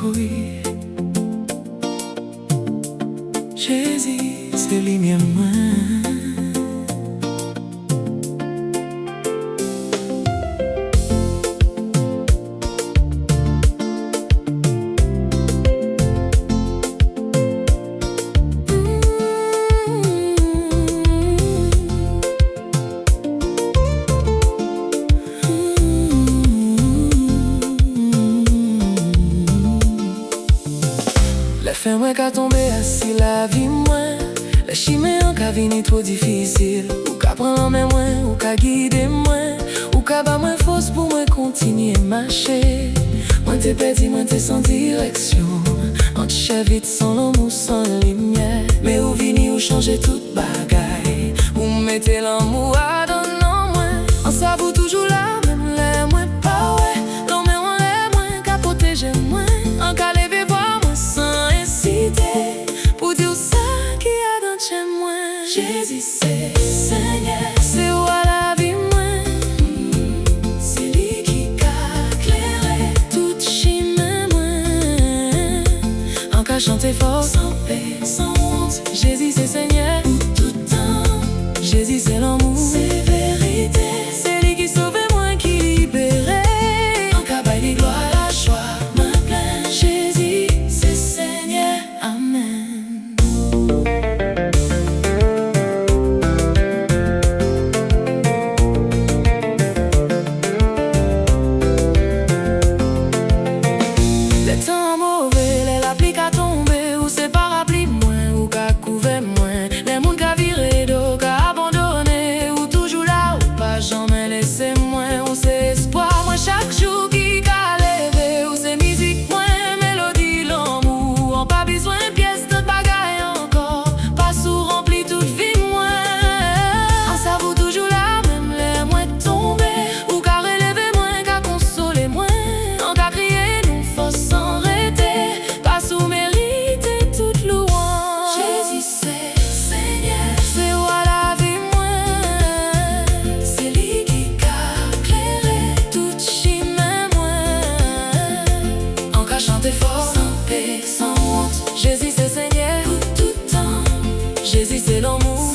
oui. Jésus, c'est lui-même moi. Fin moi qu'a tombé assis la vie moins. La chimée en qu'a vini trop difficile. Ou qu'a prendre en main moins, ou qu'a guider moins. Ou qu'a ba moins force pour moi continuer marcher. Moi t'es perdu, moi t'es sans direction. En t'chè vite sans l'amour, sans lumière. Mais ou vini ou changer toute bagaille. Ou mettez l'amour à donner en moins. En savoue toujours là, même les moins pas ouais. L'homme en les moins qu'a protéger moins. En qu'a lever voir moi sans inciter. Pour dire ça qui a dans chez moi. Jésus c'est Seigneur, c'est où à la vie moi. C'est lui qui a éclairé tout chemin moi. En qu'a chanter fort, sans paix, sans honte. Jésus c'est Seigneur, tout temps. Jésus c'est l'amour, c'est vérité. C'est lui qui sauve moi, qui libère. En qu'a baille gloire, la joie, ma pleine. Jésus c'est Seigneur, amen. Les temps mauvais, les l'applique à tomber. Ou c'est parapluie moins, ou qu'a couvert moins. Les mouns qu'a viré d'eau, qu'a abandonné. Ou toujours là, ou pas jamais laissé moins. Ou c'est espoir moins chaque jour qui qu'a levé. Ou c'est musique moins, mélodie l'amour. On pas besoin de pièces de bagaille encore. Pas sous rempli toute vie moins. En savoue toujours là, même les moins tombés. Ou qu'a relevé moins, qu'a consolé moins. En qu'a crié nous force sans arrêter. Pas sous mériter toute louange. Jésus c'est Seigneur, c'est où à la vie moins. C'est lui qui a éclairé tout chemin moins. En qu'a chanter fort, sans paix, sans honte. Jésus c'est Seigneur, pour tout temps. Jésus c'est l'amour.